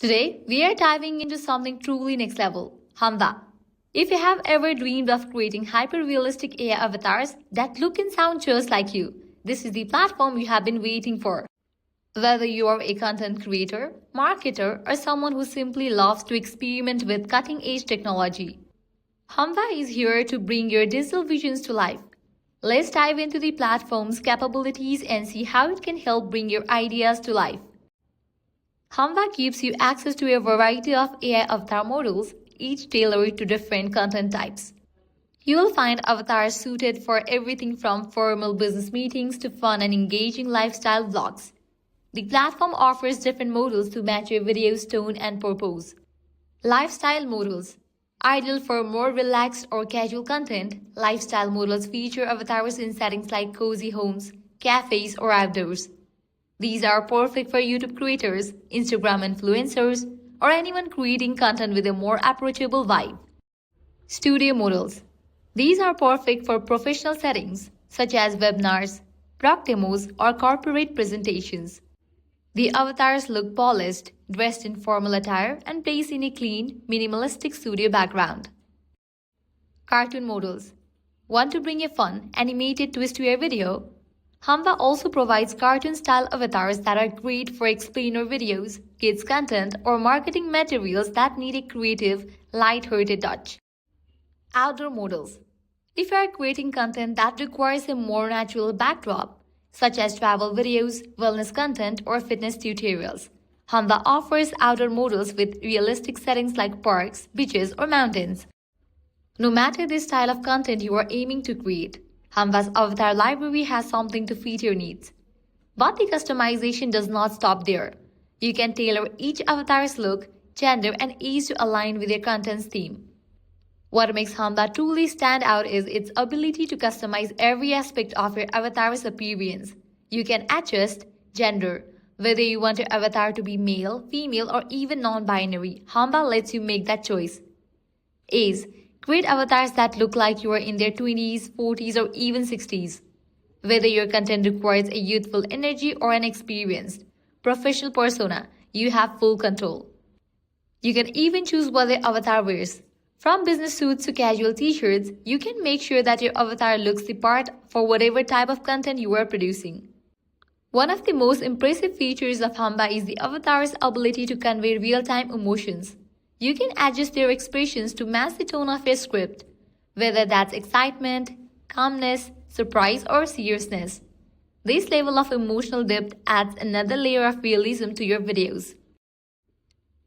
Today, we are diving into something truly next level, Humva. If you have ever dreamed of creating hyper-realistic AI avatars that look and sound just like you, this is the platform you have been waiting for. Whether you are a content creator, marketer, or someone who simply loves to experiment with cutting-edge technology, Humva is here to bring your digital visions to life. Let's dive into the platform's capabilities and see how it can help bring your ideas to life. Humva gives you access to a variety of AI avatar models, each tailored to different content types. You will find avatars suited for everything from formal business meetings to fun and engaging lifestyle vlogs. The platform offers different models to match your video's tone and purpose. Lifestyle models. Ideal for more relaxed or casual content, lifestyle models feature avatars in settings like cozy homes, cafes, or outdoors. These are perfect for YouTube creators, Instagram influencers, or anyone creating content with a more approachable vibe. Studio models. These are perfect for professional settings such as webinars, product demos, or corporate presentations. The avatars look polished, dressed in formal attire, and placed in a clean, minimalistic studio background. Cartoon models. Want to bring a fun, animated twist to your video? Humva also provides cartoon-style avatars that are great for explainer videos, kids content, or marketing materials that need a creative, light-hearted touch. Outdoor models. If you are creating content that requires a more natural backdrop, such as travel videos, wellness content, or fitness tutorials, Humva offers outdoor models with realistic settings like parks, beaches, or mountains. No matter the style of content you are aiming to create, Humva's avatar library has something to fit your needs. But the customization does not stop there. You can tailor each avatar's look, gender, and age to align with your content's theme. What makes Humva truly stand out is its ability to customize every aspect of your avatar's appearance. You can adjust gender, whether you want your avatar to be male, female, or even non-binary. Humva lets you make that choice. Age. Create avatars that look like you are in their 20s, 40s, or even 60s. Whether your content requires a youthful energy or an experienced, professional persona, you have full control. You can even choose what the avatar wears. From business suits to casual t-shirts, you can make sure that your avatar looks the part for whatever type of content you are producing. One of the most impressive features of Humva is the avatar's ability to convey real-time emotions. You can adjust their expressions to match the tone of your script, whether that's excitement, calmness, surprise, or seriousness. This level of emotional depth adds another layer of realism to your videos.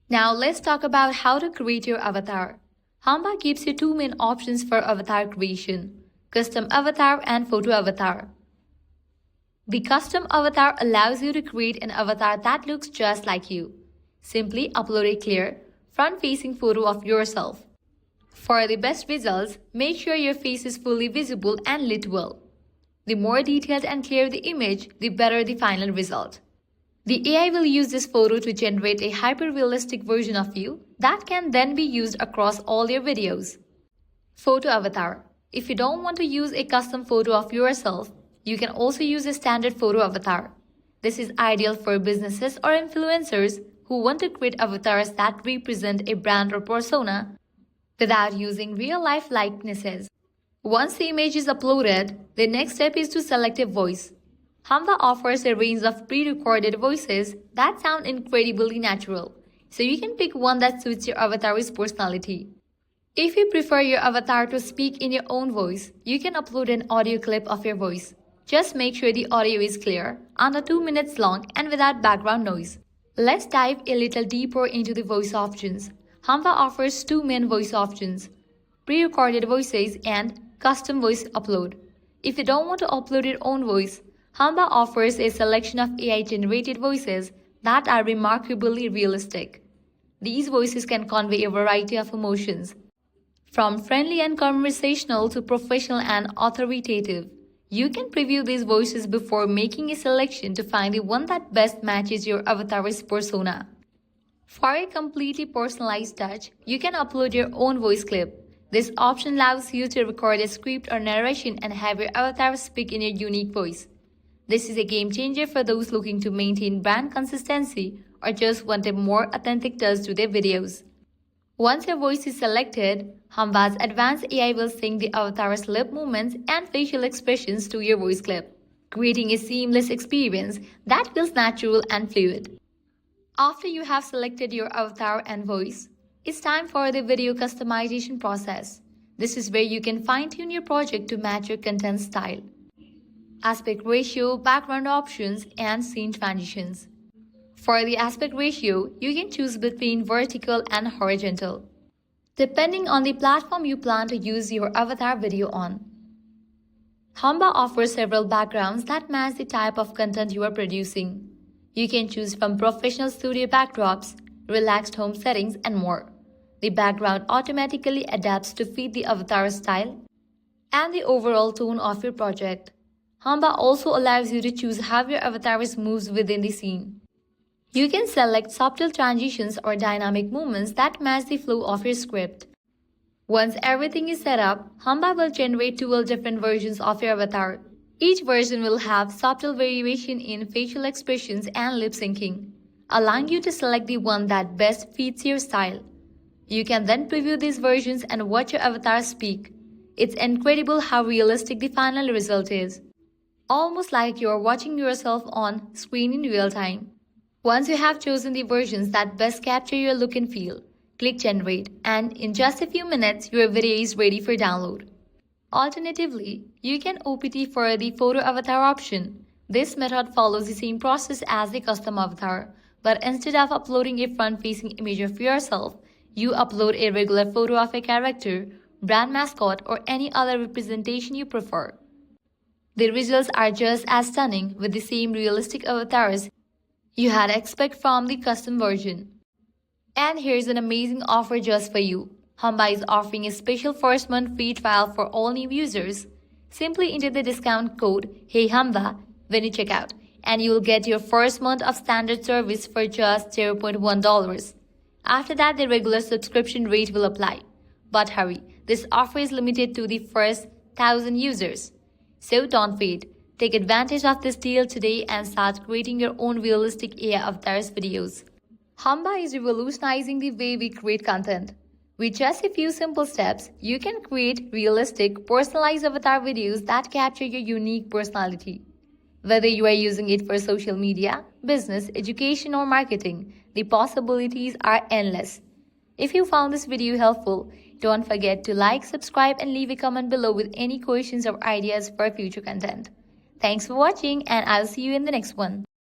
Now let's talk about how to create your avatar. Humva gives you two main options for avatar creation: custom avatar and photo avatar. The custom avatar allows you to create an avatar that looks just like you. Simply upload a clear, front-facing photo of yourself. For the best results, make sure your face is fully visible and lit well. The more detailed and clear the image, the better the final result. The AI will use this photo to generate a hyper-realistic version of you that can then be used across all your videos. Photo avatar. If you don't want to use a custom photo of yourself, you can also use a standard photo avatar. This is ideal for businesses or influencers who want to create avatars that represent a brand or persona without using real-life likenesses. Once the image is uploaded, the next step is to select a voice. Humva offers a range of pre-recorded voices that sound incredibly natural, so you can pick one that suits your avatar's personality. If you prefer your avatar to speak in your own voice, you can upload an audio clip of your voice. Just make sure the audio is clear, under 2 minutes long, and without background noise. Let's dive a little deeper into the voice options. Humva offers two main voice options: pre-recorded voices and custom voice upload. If you don't want to upload your own voice, Humva offers a selection of AI-generated voices that are remarkably realistic. These voices can convey a variety of emotions, from friendly and conversational to professional and authoritative. You can preview these voices before making a selection to find the one that best matches your avatar's persona. For a completely personalized touch, you can upload your own voice clip. This option allows you to record a script or narration and have your avatar speak in your unique voice. This is a game changer for those looking to maintain brand consistency or just want a more authentic touch to their videos. Once your voice is selected, Humva's advanced AI will sync the avatar's lip movements and facial expressions to your voice clip, creating a seamless experience that feels natural and fluid. After you have selected your avatar and voice, it's time for the video customization process. This is where you can fine-tune your project to match your content style, aspect ratio, background options, and scene transitions. For the aspect ratio, you can choose between vertical and horizontal, depending on the platform you plan to use your avatar video on. Humva offers several backgrounds that match the type of content you are producing. You can choose from professional studio backdrops, relaxed home settings, and more. The background automatically adapts to fit the avatar style and the overall tone of your project. Humva also allows you to choose how your avatar moves within the scene. You can select subtle transitions or dynamic movements that match the flow of your script. Once everything is set up, Humva will generate 12 different versions of your avatar. Each version will have subtle variation in facial expressions and lip syncing, allowing you to select the one that best fits your style. You can then preview these versions and watch your avatar speak. It's incredible how realistic the final result is, almost like you're watching yourself on screen in real time. Once you have chosen the versions that best capture your look and feel, click Generate, and in just a few minutes, your video is ready for download. Alternatively, you can OPT for the photo avatar option. This method follows the same process as the custom avatar, but instead of uploading a front-facing image of yourself, you upload a regular photo of a character, brand mascot, or any other representation you prefer. The results are just as stunning with the same realistic avatars you had expect from the custom version. And here's an amazing offer just for you. Humva is offering a special first month free trial for all new users. Simply enter the discount code HeyHumva when you check out, and you will get your first month of standard service for just $0.1. After that, the regular subscription rate will apply. But hurry, this offer is limited to the first 1,000 users. So don't wait. Take advantage of this deal today and start creating your own realistic AI avatars videos. Humva is revolutionizing the way we create content. With just a few simple steps, you can create realistic, personalized avatar videos that capture your unique personality. Whether you are using it for social media, business, education, or marketing, the possibilities are endless. If you found this video helpful, don't forget to like, subscribe, and leave a comment below with any questions or ideas for future content. Thanks for watching, and I'll see you in the next one.